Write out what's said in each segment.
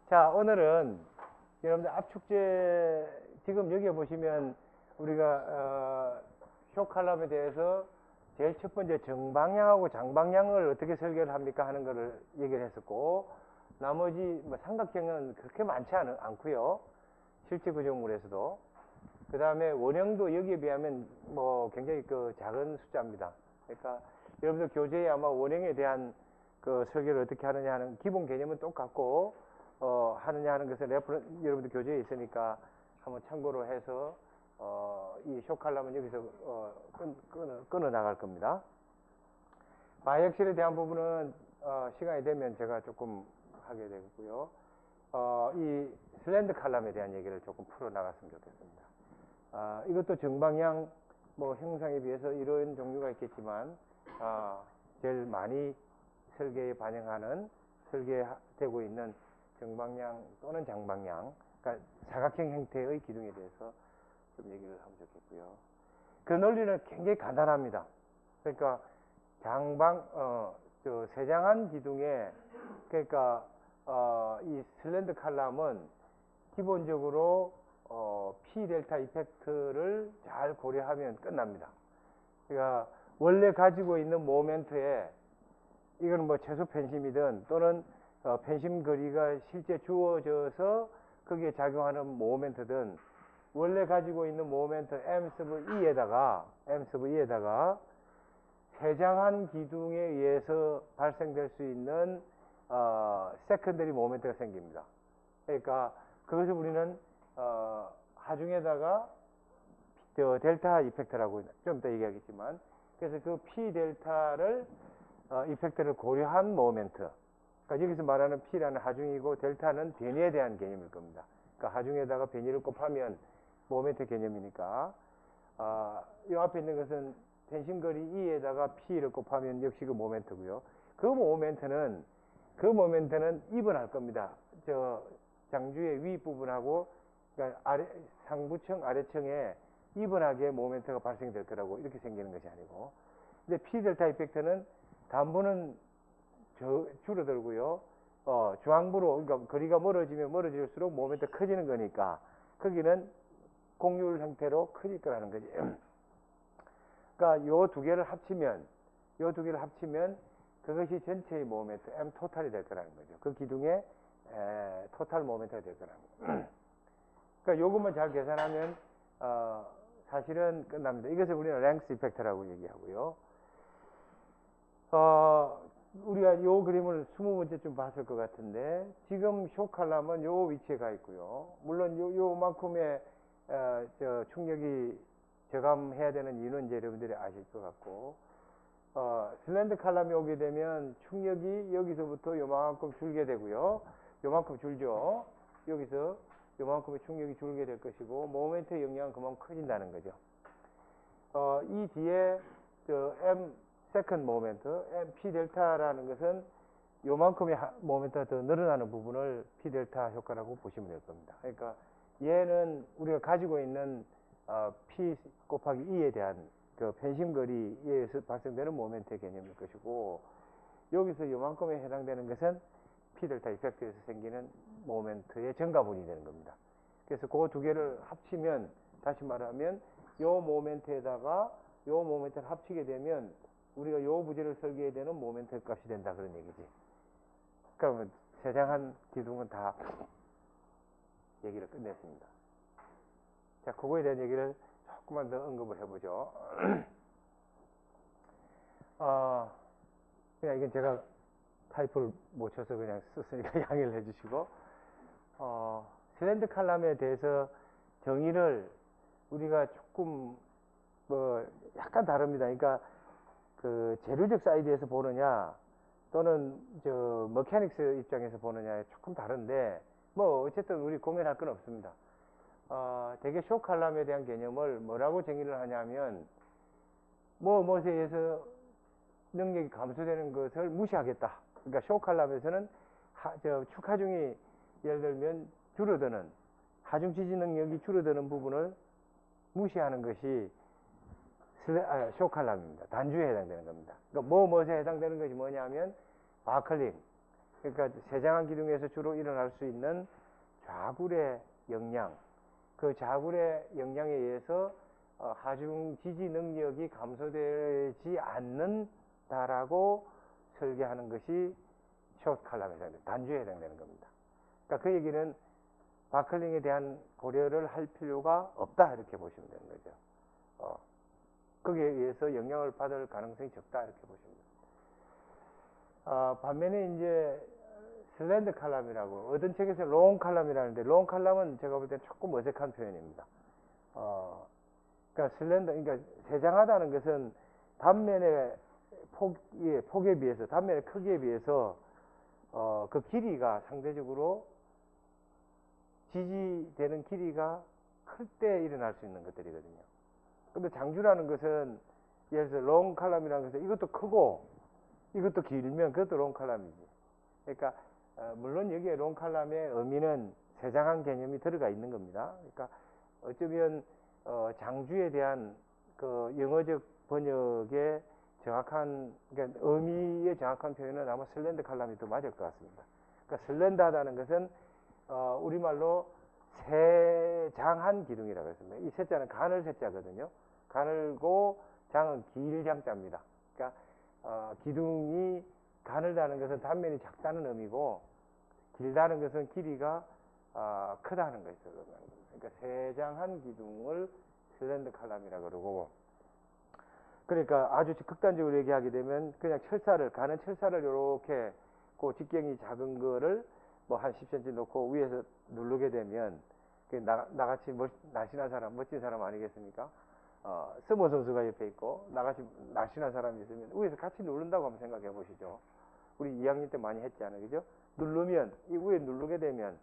자, 오늘은 여러분들 압축제, 지금 여기에 보시면 우리가 쇼 칼럼에 대해서 제일 첫 번째 정방향하고 장방향을 어떻게 설계를 합니까 하는 거를 얘기를 했었고, 나머지 뭐 삼각형은 그렇게 많지 않고요. 실제 구조물에서도. 그 다음에 원형도 여기에 비하면 뭐 굉장히 그 작은 숫자입니다. 그러니까 여러분들 교재에 아마 원형에 대한 그 설계를 어떻게 하느냐 하는 기본 개념은 똑같고, 하느냐 하는 것은 여러분들 교재에 있으니까 한번 참고로 해서 이 쇼칼럼은 여기서 끊어 나갈 겁니다. 바이액실에 대한 부분은 시간이 되면 제가 조금 하게 되고요. 이 슬렌드 칼럼에 대한 얘기를 조금 풀어 나갔으면 좋겠습니다. 이것도 정방향 뭐 형상에 비해서 이런 종류가 있겠지만 제일 많이 설계에 반영하는, 설계되고 있는 정방향 또는 장방향, 그러니까 사각형 형태의 기둥에 대해서 좀 얘기를 하면 좋겠고요. 그 논리는 굉장히 간단합니다. 그러니까 세장한 기둥에, 그러니까 이 슬렌드 칼럼은 기본적으로 P 델타 이펙트를 잘 고려하면 끝납니다. 그러니까 원래 가지고 있는 모멘트에, 이건 뭐 최소 펜심이든 또는 펜심 거리가 실제 주어져서 거기에 작용하는 모멘트든, 원래 가지고 있는 모멘트 M sub E에다가 세장한 기둥에 의해서 발생될 수 있는 세컨더리 모멘트가 생깁니다. 그러니까 그것을 우리는 하중에다가 델타 이펙트라고 좀 이따 얘기하겠지만, 그래서 그 P 델타를 이펙트를 고려한 모멘트, 그러니까 여기서 말하는 P라는 하중이고 델타는 변이에 대한 개념일 겁니다. 그러니까 하중에다가 변이를 곱하면 모멘트 개념이니까, 이 앞에 있는 것은 펜심거리 E에다가 P를 곱하면 역시 그 모멘트고요. 그 모멘트는 이분할 겁니다. 저 장주의 윗부분하고, 그러니까 상부층 아래층에 이분하게 모멘트가 발생될 거라고 이렇게 생기는 것이 아니고, 근데 P 델타 이펙트는 단부는 줄어들고요. 중앙부로, 그러니까 거리가 멀어지면 멀어질수록 모멘트가 커지는 거니까 거기는 공률 형태로 커질 거라는 거지. 그러니까 요 두 개를 합치면 그것이 전체의 모멘트 M 토탈이 될 거라는 거죠. 그 기둥의 토탈 모멘트가 될 거라는 거죠. 그러니까 요것만 잘 계산하면 사실은 끝납니다. 이것을 우리는 랭스 이펙트라고 얘기하고요. 우리가 요 그림을 20번째쯤 봤을 것 같은데, 지금 쇼 칼럼은 요 위치에 가 있고요. 물론 요만큼의 충격이 저감해야 되는 이유는 이제 여러분들이 아실 것 같고, 슬렌드 칼럼이 오게 되면 충격이 여기서부터 요만큼 줄게 되고요. 요만큼 줄죠. 여기서 요만큼의 충격이 줄게 될 것이고, 모멘트의 영향은 그만큼 커진다는 거죠. 이 뒤에 M 세컨드 모멘트, M P 델타라는 것은 요만큼의 모멘트가 더 늘어나는 부분을 P 델타 효과라고 보시면 될 겁니다. 그러니까 얘는 우리가 가지고 있는 P 곱하기 E에 대한 그 펜심거리에 의해서 발생되는 모멘트의 개념일 것이고, 여기서 요만큼에 해당되는 것은 P 델타 이펙트에서 생기는 모멘트의 증가분이 되는 겁니다. 그래서 그 두 개를 합치면, 다시 말하면 요 모멘트에다가 요 모멘트를 합치게 되면 우리가 요 부지를 설계해야 되는 모멘트 값이 된다, 그런 얘기지. 그러면 세장한 기둥은 다 얘기를 끝냈습니다. 자, 그거에 대한 얘기를 조금만 더 언급을 해보죠. 그냥 이건 제가 타이프를 못 쳐서 그냥 썼으니까 양해를 해주시고, 슬렌드 칼럼에 대해서 정의를 우리가 조금 뭐 약간 다릅니다. 그러니까 그 재료적 사이드에서 보느냐 또는 저 머케닉스 입장에서 보느냐에 조금 다른데, 뭐 어쨌든 우리 고민할 건 없습니다. 대개 쇼 칼럼에 대한 개념을 뭐라고 정의를 하냐면, 무엇에 의해서 능력이 감소되는 것을 무시하겠다. 그러니까 쇼 칼럼에서는 축 하중이 예를 들면 줄어드는, 하중 지지 능력이 줄어드는 부분을 무시하는 것이 쇼 칼럼입니다. 단주에 해당되는 겁니다. 그러니까 무엇에 해당되는 것이 뭐냐면 바클링, 그러니까 세장한 기둥에서 주로 일어날 수 있는 좌굴의 영향, 그 좌굴의 영향에 의해서 하중 지지 능력이 감소되지 않는다라고 설계하는 것이 숏 칼럼에 해당됩니다. 단주에 해당되는 겁니다. 그러니까 그 얘기는 바클링에 대한 고려를 할 필요가 없다 이렇게 보시면 되는 거죠. 거기에 의해서 영향을 받을 가능성이 적다 이렇게 보시면 됩니다. 반면에 이제 슬렌더 칼럼이라고 어떤 책에서 롱 칼럼이라는데 롱 칼럼은 제가 볼 때 조금 어색한 표현입니다. 그러니까 슬렌더, 그러니까 세장하다는 것은 단면의 폭에 비해서, 단면의 크기에 비해서 그 길이가 상대적으로 지지되는 길이가 클 때 일어날 수 있는 것들이거든요. 근데 장주라는 것은 예를 들어서 롱 칼럼이라는 것은 이것도 크고 이것도 길면 그것도 롱 칼럼이지. 그러니까 물론 여기에 롱 칼럼의 의미는 세장한 개념이 들어가 있는 겁니다. 그러니까 어쩌면 장주에 대한 그 영어적 번역의 정확한, 그러니까 의미의 정확한 표현은 아마 슬렌더 칼럼이 더 맞을 것 같습니다. 그러니까 슬렌더하다는 것은 우리말로 세장한 기둥이라고 했습니다. 이 세자는 가늘 세자거든요. 가늘고 장은 길장자입니다. 그러니까 기둥이 가늘다는 것은 단면이 작다는 의미고 길다는 것은 길이가 크다는 것을 의미하는 겁니다. 그러니까 세장한 기둥을 슬렌더 칼럼이라고 그러고, 그러니까 아주 극단적으로 얘기하게 되면 그냥 철사를, 가는 철사를 이렇게 그 직경이 작은 거를 뭐 한 10cm 놓고 위에서 누르게 되면 나같이 날씬한 사람, 멋진 사람 아니겠습니까? 스모 선수가 옆에 있고 나같이 날씬한 사람이 있으면 위에서 같이 누른다고 한번 생각해 보시죠. 우리 2학년 때 많이 했지 않아요? 그죠? 누르면, 이 위에 누르게 되면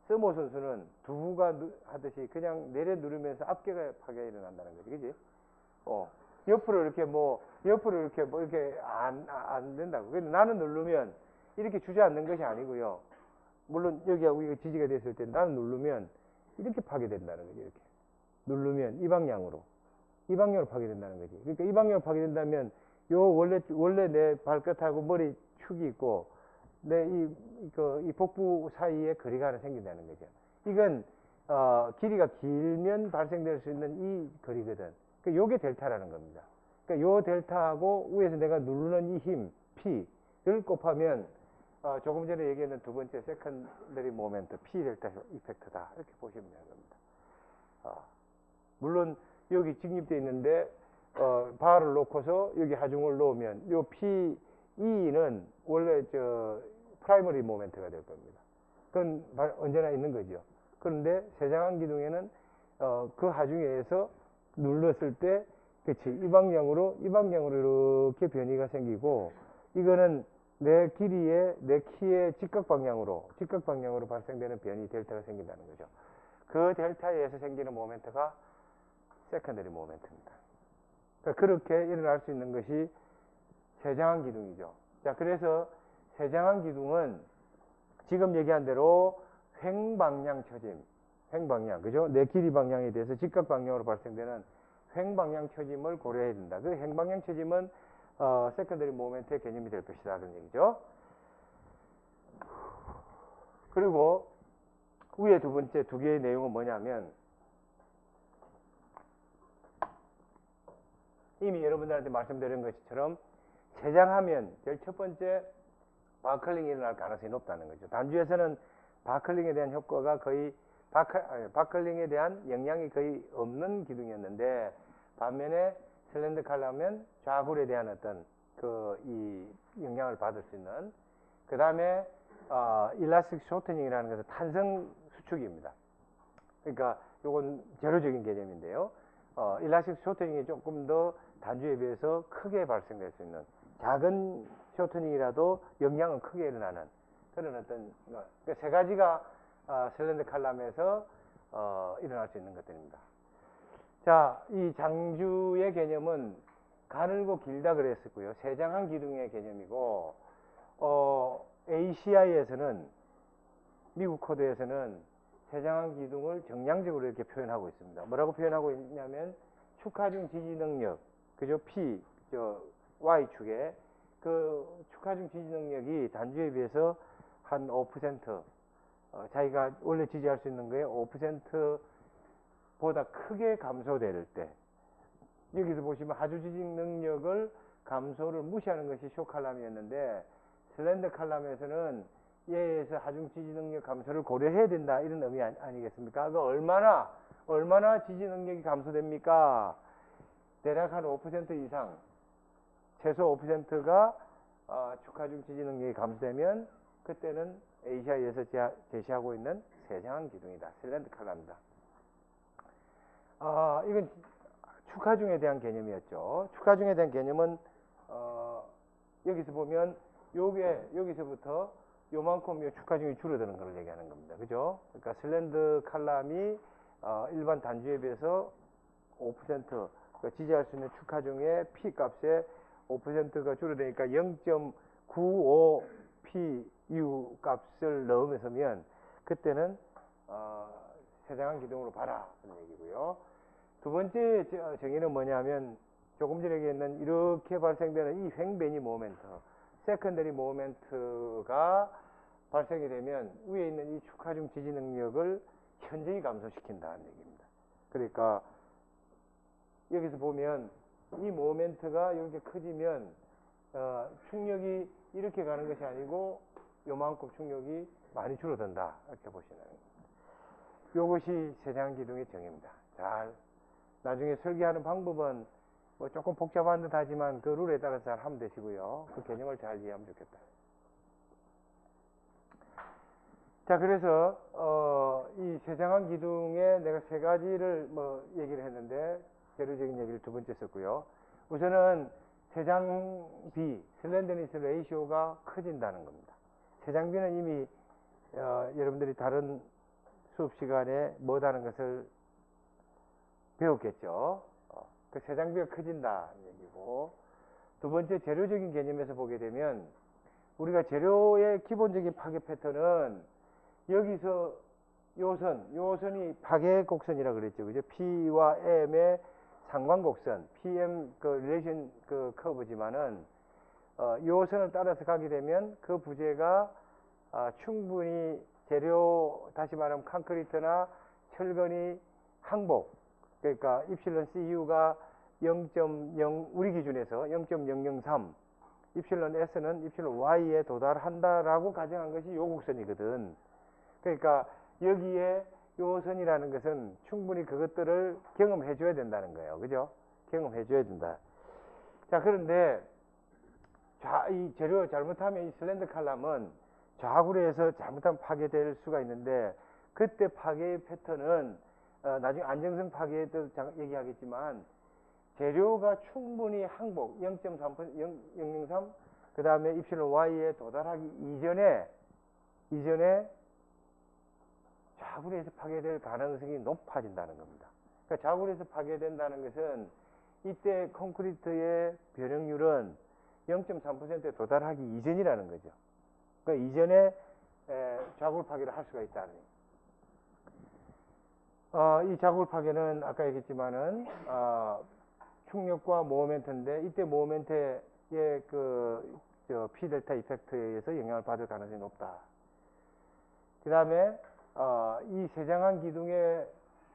스모 선수는 두부가 하듯이 그냥 내려 누르면서 앞뒤가 파괴가 일어난다는 거지. 그지? 옆으로 이렇게 이렇게 안 된다고. 근데 나는 누르면 이렇게 주저앉는 것이 아니고요. 물론 여기가 우리가 지지가 됐을 때 나는 누르면 이렇게 파괴된다는 거지. 이렇게 누르면 이 방향으로 파괴된다는 거지. 그러니까 이 방향으로 파괴된다면 요 원래 내 발끝하고 머리 축이 있고 내 이 복부 사이에 거리가 하나 생긴다는 거죠. 이건 길이가 길면 발생될 수 있는 이 거리거든. 그러니까 요게 델타라는 겁니다. 그러니까 요 델타하고 위에서 내가 누르는 이 힘 P를 곱하면 조금 전에 얘기했는 두 번째 세컨더리 모멘트 P 델타 이펙트다 이렇게 보시면 되는 겁니다. 물론 여기 직립되어 있는데 바를 놓고서 여기 하중을 놓으면 요 PE는 원래 프라이머리 모멘트가 될 겁니다. 그건 언제나 있는 거죠. 그런데 세장한 기둥에는 그 하중에 의해서 눌렀을 때 그치 이 방향으로 이렇게 변이가 생기고, 이거는 내 길이에 내 키의 직각 방향으로 발생되는 변이 델타가 생긴다는 거죠. 그 델타에 의해서 생기는 모멘트가 세컨더리 모멘트입니다. 그러니까 그렇게 일어날 수 있는 것이 세장한 기둥이죠. 자, 그래서 세장한 기둥은 지금 얘기한 대로 횡방향 처짐, 그죠? 내 길이 방향에 대해서 직각 방향으로 발생되는 횡방향 처짐을 고려해야 된다. 그 횡방향 처짐은 세컨더리 모멘트의 개념이 될 것이다 그런 얘기죠. 그리고 위에 두 번째 두 개의 내용은 뭐냐면, 이미 여러분들한테 말씀드린 것처럼 세장하면 제일 첫 번째 바클링이 일어날 가능성이 높다는 거죠. 단주에서는 바클링에 대한 효과가 거의 바클링에 대한 영향이 거의 없는 기둥이었는데, 반면에 슬렌더 칼럼은 좌굴에 대한 어떤 이 영향을 받을 수 있는, 그 다음에 일라스틱 쇼트닝이라는 것은 탄성 수축입니다. 그러니까 요건 제로적인 개념인데요. 일라스틱 쇼트닝이 조금 더 단주에 비해서 크게 발생될 수 있는, 작은 쇼트닝이라도 영향은 크게 일어나는 그런 어떤 세 가지가 슬렌더 칼럼에서 일어날 수 있는 것들입니다. 자, 이 장주의 개념은 가늘고 길다 그랬었고요. 세장한 기둥의 개념이고, ACI에서는, 미국 코드에서는 세장한 기둥을 정량적으로 이렇게 표현하고 있습니다. 뭐라고 표현하고 있냐면, 축하중 지지 능력, 그죠? Y축에 그 축하중 지지 능력이 단주에 비해서 한 5%, 자기가 원래 지지할 수 있는 거에 5%보다 크게 감소될 때, 여기서 보시면 하중 지지 능력을 감소를 무시하는 것이 쇼 칼럼이었는데, 슬렌더 칼럼에서는 얘에서 하중 지지 능력 감소를 고려해야 된다, 이런 의미 아니겠습니까? 그 얼마나 지지 능력이 감소됩니까? 대략 한 5% 이상, 최소 5%가 축하중 지지 능력이 감소되면 그때는 ACI에서 제시하고 있는 세정한 기둥이다. 슬렌더 칼럼이다. 이건 축하중에 대한 개념이었죠. 축하중에 대한 개념은 여기서 보면 여기서부터 요만큼 축하중이 줄어드는 걸 얘기하는 겁니다. 그죠? 그러니까 슬렌더 칼럼이 일반 단주에 비해서 5% 지지할 수 있는 축하중의 P 값에 5%가 줄어드니까 0.95 PU 값을 넣으면 그때는 세정한 기둥으로 봐라 그런 얘기고요. 두 번째 정의는 뭐냐면 조금 전에 얘기했는 이렇게 발생되는 이 횡배니 모멘트, 세컨더리 모멘트가 발생이 되면 위에 있는 이 축하중 지지 능력을 현저히 감소시킨다는 얘기입니다. 그러니까 여기서 보면 이 모멘트가 이렇게 커지면 충격이 이렇게 가는 것이 아니고 요만큼 충격이 많이 줄어든다, 이렇게 보시는 겁니다. 이것이 세정한 기둥의 정의입니다. 나중에 설계하는 방법은 뭐 조금 복잡한 듯 하지만 그 룰에 따라서 잘 하면 되시고요. 그 개념을 잘 이해하면 좋겠다. 자, 그래서 이 세정한 기둥에 내가 세 가지를 얘기를 했는데 재료적인 얘기를 두 번째 썼고요. 우선은 세장비, 슬렌더니스 레이시오가 커진다는 겁니다. 세장비는 이미 여러분들이 다른 수업 시간에 뭐다는 것을 배웠겠죠. 그 세장비가 커진다는 얘기고, 두 번째 재료적인 개념에서 보게 되면 우리가 재료의 기본적인 파괴 패턴은 여기서 요선이 파괴 곡선이라고 그랬죠. 그죠? P와 M의 상관곡선, PM 릴레이션 커브지만은 요선을 따라서 가게 되면 그 부재가 충분히 재료, 다시 말하면 콘크리트나 철근이 항복, 그러니까 입실론 CU가 0.0, 우리 기준에서 0.003, 입실론 S는 입실론 Y에 도달한다라고 가정한 것이 요 곡선이거든. 그러니까 여기에 요선이라는 것은 충분히 그것들을 경험해 줘야 된다는 거예요. 그죠? 경험해 줘야 된다. 자, 그런데 이 재료 잘못하면 이 슬렌더 칼럼은 좌구로에서 잘못하면 파괴될 수가 있는데, 그때 파괴의 패턴은 나중에 안정성 파괴도 얘기하겠지만 재료가 충분히 항복 0.3%, 003, 그 다음에 입실론 Y에 도달하기 이전에 좌구로에서 파괴될 가능성이 높아진다는 겁니다. 그러니까 좌구로에서 파괴된다는 것은 이때 콘크리트의 변형률은 0.3%에 도달하기 이전이라는 거죠. 그러니까 이전에 좌굴 파괴를 할 수가 있다는 얘기입니다. 이 좌굴 파괴는 아까 얘기했지만은 충격과 모멘트인데, 이때 모멘트의 P 델타 이펙트에 의해서 영향을 받을 가능성이 높다. 그 다음에 이 세정한 기둥의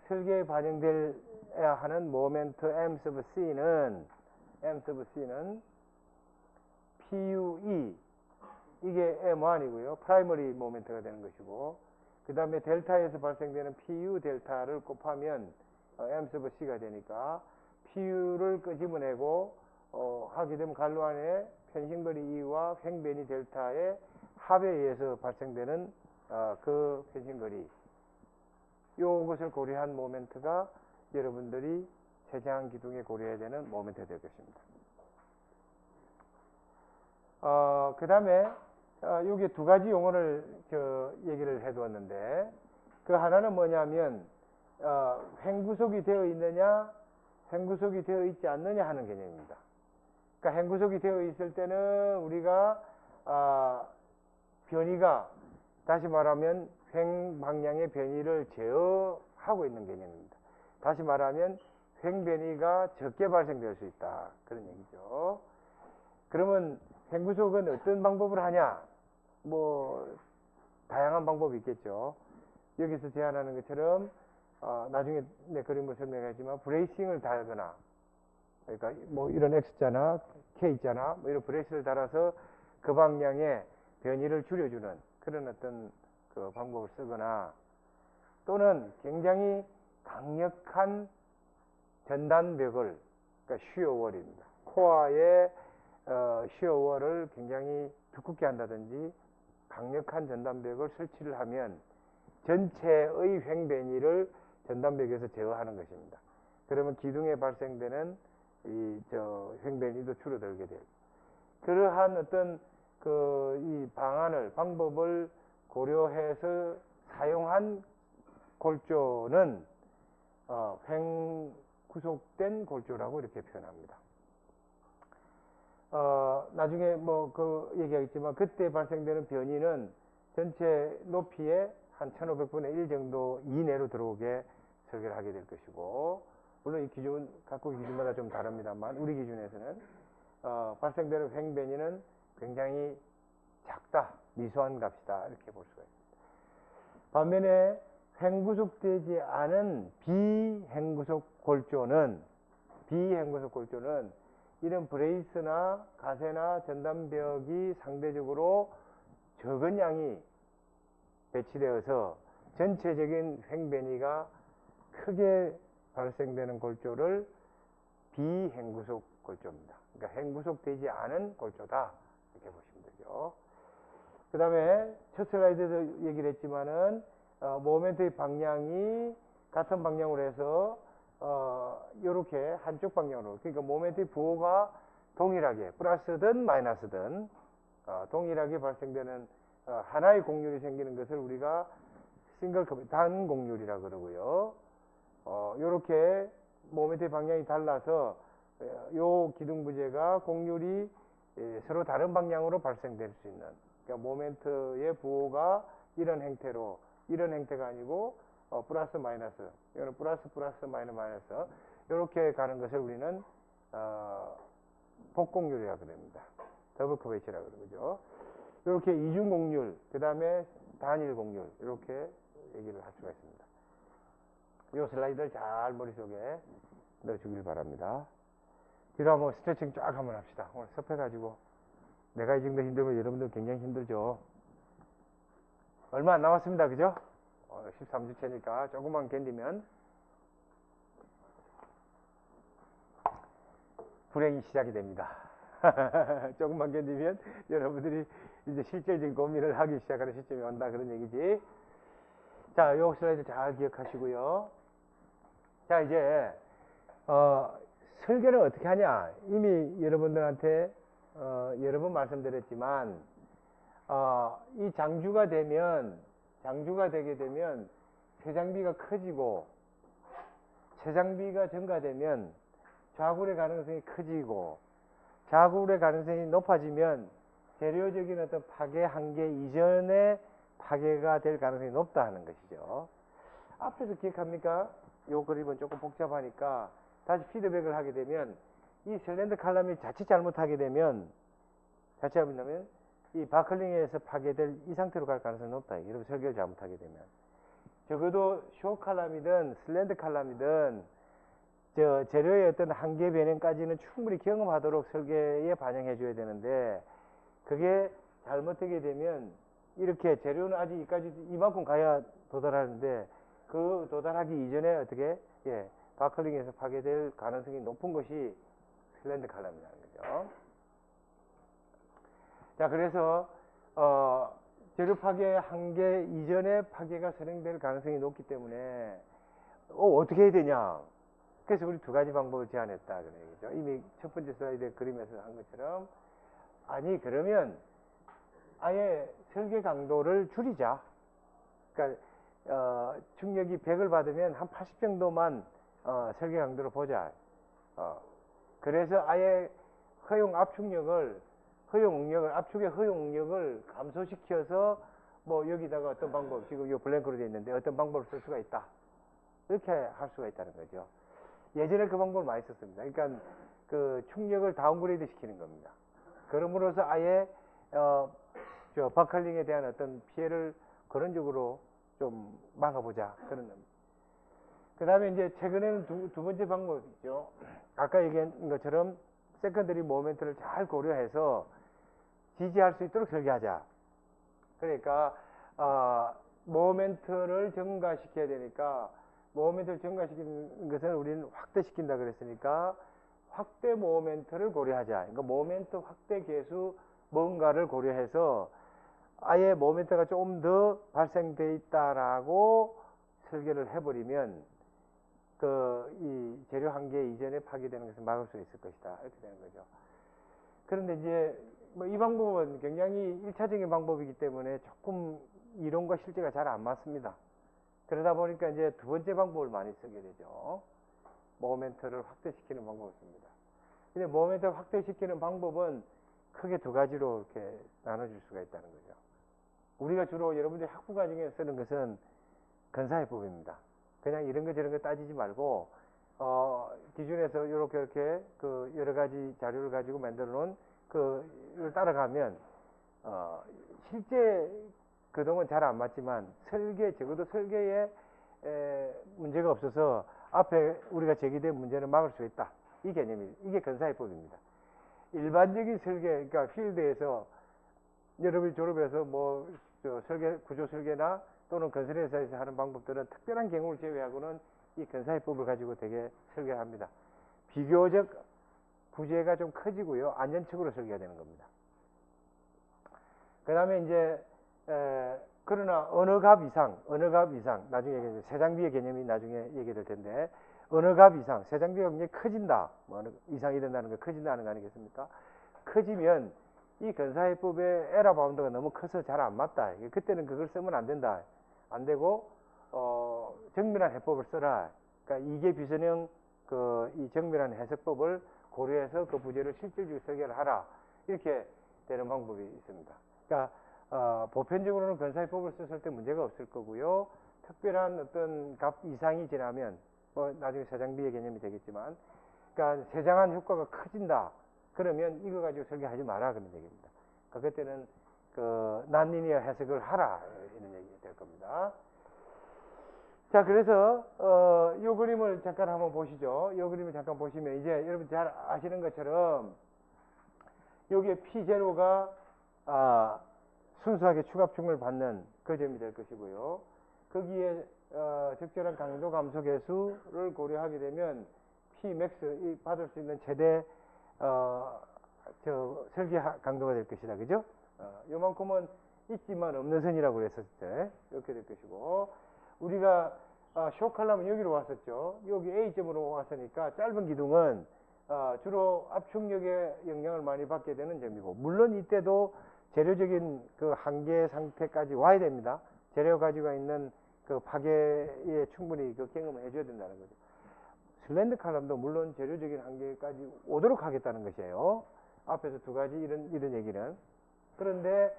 설계에 반영돼야 하는 모멘트 M sub C는 PUE, 이게 M1이고요. 프라이머리 모멘트가 되는 것이고, 그 다음에 델타에서 발생되는 PU 델타를 곱하면 M sub C가 되니까 PU를 끄집어내고 하게 되면 갈로 안에 편심거리 E와 횡변이 델타의 합에 의해서 발생되는 그 편심거리, 요것을 고려한 모멘트가 여러분들이 세정한 기둥에 고려해야 되는 모멘트가 될 것입니다. 그 다음에 여기 두 가지 용어를 얘기를 해두었는데, 그 하나는 뭐냐면 횡구속이 되어 있느냐, 횡구속이 되어 있지 않느냐 하는 개념입니다. 그러니까 횡구속이 되어 있을 때는 우리가 변이가, 다시 말하면 횡 방향의 변이를 제어하고 있는 개념입니다. 다시 말하면 횡 변이가 적게 발생될 수 있다, 그런 얘기죠. 그러면 횡구속은 어떤 방법을 하냐? 다양한 방법이 있겠죠. 여기서 제안하는 것처럼 나중에 내 그림을 설명하지만 브레이싱을 달거나, 그러니까 뭐 이런 X자나 K자나 뭐 이런 브레이스를 달아서 그 방향의 변이를 줄여주는 그런 어떤 그 방법을 쓰거나, 또는 굉장히 강력한 전단벽을, 그러니까 쉬어월입니다. 코어의 쉬어월을 굉장히 두껍게 한다든지 강력한 전단벽을 설치를 하면 전체의 횡변이를 전단벽에서 제어하는 것입니다. 그러면 기둥에 발생되는 이 횡변이도 줄어들게 돼요. 그러한 어떤 이 방법을 고려해서 사용한 골조는 횡구속된 골조라고 이렇게 표현합니다. 나중에 뭐 얘기하겠지만 그때 발생되는 변이는 전체 높이의 한 1500분의 1 정도 이내로 들어오게 설계를 하게 될 것이고, 물론 이 기준, 각국의 기준마다 좀 다릅니다만 우리 기준에서는 발생되는 횡변이는 굉장히 작다, 미소한 값이다, 이렇게 볼 수가 있습니다. 반면에 횡구속되지 않은 비횡구속 골조는 이런 브레이스나 가세나 전단벽이 상대적으로 적은 양이 배치되어서 전체적인 횡변이가 크게 발생되는 골조를 비횡구속 골조입니다. 그러니까 횡구속되지 않은 골조다, 이렇게 보시면 되죠. 그 다음에 첫 슬라이드에도 얘기를 했지만은 모멘트의 방향이 같은 방향으로 해서 이렇게 한쪽 방향으로, 그러니까 모멘트의 부호가 동일하게 플러스든 마이너스든 동일하게 발생되는 하나의 곡률이 생기는 것을 우리가 싱글 커브, 단 곡률이라 그러고요. 이렇게 모멘트의 방향이 달라서 요 기둥부재가 곡률이 서로 다른 방향으로 발생될 수 있는, 그러니까 모멘트의 부호가 이런 형태로, 이런 형태가 아니고 플러스 마이너스, 이거는 플러스 마이너스 이렇게 가는 것을 우리는 복곡률이라고 그럽니다. 더블 커베이치라고 그러죠. 이렇게 이중 곡률, 그 다음에 단일 곡률, 이렇게 얘기를 할 수가 있습니다. 이 슬라이드를 잘 머릿속에 넣어주길 바랍니다. 뒤로 한번 스트레칭 쫙 한번 합시다. 오늘 섭해가지고 내가 이 정도 힘들면 여러분들 굉장히 힘들죠. 얼마 안 남았습니다, 그죠? 13주째니까 조금만 견디면 불행이 시작이 됩니다. 조금만 견디면 여러분들이 이제 실질적인 고민을 하기 시작하는 시점이 온다, 그런 얘기지. 자, 요 슬라이드 잘 기억하시고요. 자, 이제 설계를 어떻게 하냐, 이미 여러분들한테 여러 번 말씀드렸지만 이 장주가 되게 되면 쇠장비가 커지고, 쇠장비가 증가되면 좌굴의 가능성이 커지고, 좌굴의 가능성이 높아지면 재료적인 어떤 파괴 한계 이전에 파괴가 될 가능성이 높다 하는 것이죠. 앞에서 기억합니까? 요 그림은 조금 복잡하니까 다시 피드백을 하게 되면, 이 슬렌더 칼럼이 자칫 잘못하게 되면 이 바클링에서 파괴될 이 상태로 갈 가능성이 높다. 여러분 설계를 잘못하게 되면 적어도 쇼 칼럼이든 슬렌더 칼럼이든 재료의 어떤 한계 변형까지는 충분히 경험하도록 설계에 반영해 줘야 되는데, 그게 잘못되게 되면 이렇게 재료는 아직 이만큼 가야 도달하는데 그 도달하기 이전에 어떻게 바클링에서 파괴될 가능성이 높은 것이 슬렌더 칼럼이라는 거죠. 자, 그래서 재료 파괴 한계 이전에 파괴가 선행될 가능성이 높기 때문에 어떻게 해야 되냐. 그래서 우리 두 가지 방법을 제안했다, 그런 얘기죠. 이미 첫 번째 슬라이드 그림에서 한 것처럼, 아니 그러면 아예 설계 강도를 줄이자. 그러니까 충격이 100을 받으면 한 80 정도만 설계 강도를 보자. 그래서 아예 압축의 허용 응력을 감소시켜서 뭐 여기다가 어떤 방법, 지금 이 블랭크로 되어 있는데 어떤 방법을 쓸 수가 있다, 이렇게 할 수가 있다는 거죠. 예전에 그 방법을 많이 썼습니다. 그러니까 그 충격을 다운그레이드 시키는 겁니다. 그럼으로써 아예 바클링에 대한 어떤 피해를 그런 쪽으로 좀 막아보자. 그런 겁니다. 그 다음에 이제 최근에는 두 번째 방법이죠. 아까 얘기한 것처럼 세컨더리 모멘트를 잘 고려해서 지지할 수 있도록 설계하자. 그러니까 모멘트를 증가시켜야 되니까 모멘트를 증가시키는 것은 우리는 확대시킨다 그랬으니까 확대 모멘트를 고려하자. 그러니까 모멘트 확대 계수 뭔가를 고려해서 아예 모멘트가 좀 더 발생돼 있다라고 설계를 해버리면 이 재료 한계 이전에 파괴되는 것을 막을 수 있을 것이다. 이렇게 되는 거죠. 그런데 이제 이 방법은 굉장히 1차적인 방법이기 때문에 조금 이론과 실제가 잘 안 맞습니다. 그러다 보니까 이제 두 번째 방법을 많이 쓰게 되죠. 모멘트를 확대시키는 방법을 씁니다. 근데 모멘트를 확대시키는 방법은 크게 두 가지로 이렇게 나눠줄 수가 있다는 거죠. 우리가 주로 여러분들이 학부 과정에 쓰는 것은 근사해법입니다. 그냥 이런 거 저런 거 따지지 말고 기준에서 이렇게 여러 가지 자료를 가지고 만들어 놓은 그를 따라가면 실제 그동안 잘 안 맞지만 적어도 설계에 문제가 없어서 앞에 우리가 제기된 문제를 막을 수 있다. 이 개념이 이게 근사해법입니다. 일반적인 설계, 그러니까 필드에서 여러분이 졸업해서 구조 설계나 또는 건설회사에서 하는 방법들은 특별한 경우를 제외하고는 이 근사해법을 가지고 되게 설계합니다. 비교적 부재가 좀 커지고요. 안전측으로 설계가 되는 겁니다. 그 다음에 이제 그러나 어느 값 이상 나중에 얘기해요. 세장비의 개념이 나중에 얘기될 텐데 어느 값 이상 세장비가 굉장히 커진다. 어느 이상이 된다는 거 커진다는 거 아니겠습니까? 커지면 이 근사해법의 에러 바운드가 너무 커서 잘 안 맞다. 그때는 그걸 쓰면 안 된다. 안 되고 정밀한 해법을 써라. 그러니까 이계 비선형 이 정밀한 해석법을 고려해서 그 부재를 실질적으로 설계를 하라. 이렇게 되는 방법이 있습니다. 그러니까 보편적으로는 근사해법을 썼을 때 문제가 없을 거고요. 특별한 어떤 값 이상이 지나면 나중에 세장비의 개념이 되겠지만, 그러니까 세장한 효과가 커진다. 그러면 이거 가지고 설계하지 마라 그런 얘기입니다. 그러니까 그때는 난리니어 해석을 하라 이런 얘기 될 겁니다. 자, 그래서 이 그림을 잠깐 한번 보시죠. 이 그림을 잠깐 보시면 이제 여러분 잘 아시는 것처럼 여기에 P0가 순수하게 추가풍을 받는 그 점이 될 것이고요. 거기에 적절한 강도 감소 계수를 고려하게 되면 Pmax 받을 수 있는 최대 설계 강도가 될 것이다. 그죠? 요만큼은 있지만 없는 선이라고 그랬을 때 이렇게 될 것이고, 우리가 쇼칼라면 여기로 왔었죠. 여기 A점으로 왔으니까 짧은 기둥은 주로 압축력의 영향을 많이 받게 되는 점이고, 물론 이때도 재료적인 그 한계 상태까지 와야 됩니다. 재료 가지고 있는 그 파괴에 충분히 경험을 해줘야 된다는 거죠. 슬렌더 칼럼도 물론 재료적인 한계까지 오도록 하겠다는 것이에요. 앞에서 두 가지 이런 얘기는. 그런데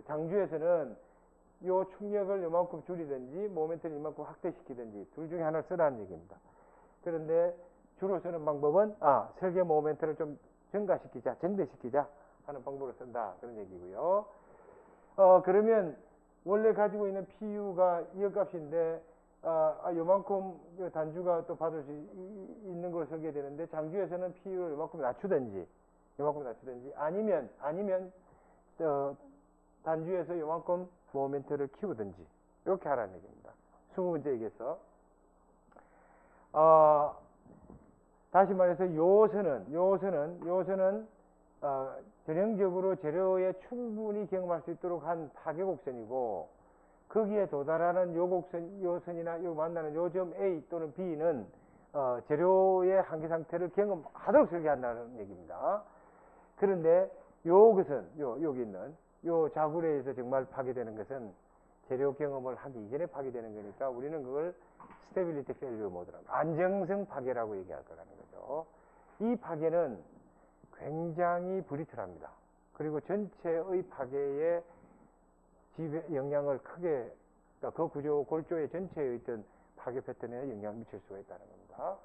장주에서는 요 충격을 요만큼 줄이든지 모멘트를 이만큼 확대시키든지 둘 중에 하나를 쓰라는 얘기입니다. 그런데 주로 쓰는 방법은 설계 모멘트를 좀 증대시키자 하는 방법을 쓴다 그런 얘기고요. 그러면 원래 가지고 있는 PU가 이 값인데 요만큼 단주가 또 받을 수 있는 걸 설계되는데, 장주에서는 PU를 요만큼 낮추든지 아니면 단주에서 요만큼 모멘트를 키우든지 이렇게 하라는 얘기입니다. 20문제 얘기해서 다시 말해서 요선은 전형적으로 재료에 충분히 경험할 수 있도록 한 파괴곡선이고, 거기에 도달하는 요선이나 요 만나는 요점 A 또는 B는 재료의 한계 상태를 경험하도록 설계한다는 얘기입니다. 그런데 여기 있는 요 자굴에서 정말 파괴되는 것은 재료 경험을 하기 이전에 파괴되는 거니까 우리는 그걸 스테빌리티 페일리어 모드라고, 안정성 파괴라고 얘기할 거라는 거죠. 이 파괴는 굉장히 브리틀합니다. 그리고 전체의 파괴에 영향을 크게, 그러니까 그 구조 골조의 전체에 있던 파괴 패턴에 영향을 미칠 수가 있다는 겁니다.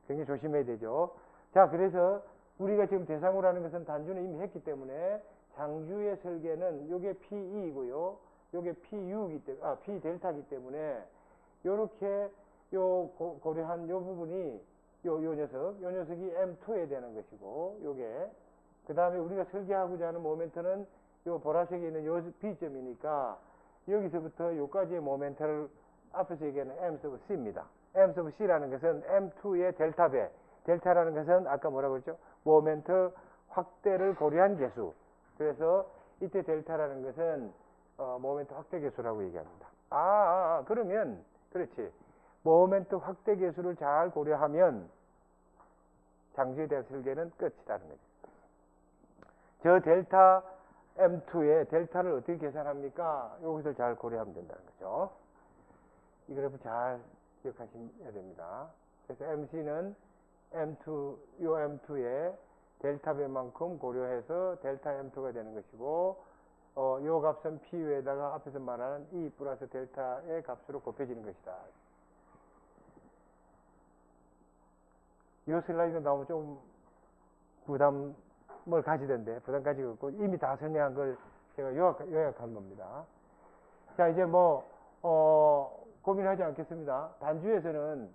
굉장히 조심해야 되죠. 자, 그래서 우리가 지금 대상으로 하는 것은 단주는 이미 했기 때문에 장주의 설계는 요게 PE이고요. 요게 PU이기 때문에, P 델타이기 때문에 요렇게 고려한 요 부분이 요 녀석이 M2에 되는 것이고, 요게 그 다음에 우리가 설계하고자 하는 모멘트는 요 보라색에 있는 요 B점이니까 여기서부터 요까지의 모멘트를 앞에서 얘기하는 M sub C입니다. M sub C라는 것은 M2의 델타배, 델타라는 것은 아까 뭐라고 했죠? 모멘트 확대를 고려한 개수. 그래서 이때 델타라는 것은 모멘트 확대 개수라고 얘기합니다. 그러면 그렇지. 모멘트 확대 개수를 잘 고려하면 장주에 대한 설계는 끝이라는 거죠. 저 델타 M2의 델타를 어떻게 계산합니까? 이것을 잘 고려하면 된다는 거죠. 이 그래프 잘 기억하셔야 됩니다. 그래서 MC는 M2, 요 M2의 델타 배만큼 고려해서 델타 M2가 되는 것이고, 요 값은 PU에다가 앞에서 말하는 E 플러스 델타의 값으로 곱해지는 것이다. 이 슬라이드 나오면 좀 부담을 가지던데, 부담 가지고 있고, 이미 다 설명한 걸 제가 요약한 겁니다. 자, 이제 고민하지 않겠습니다. 단주에서는,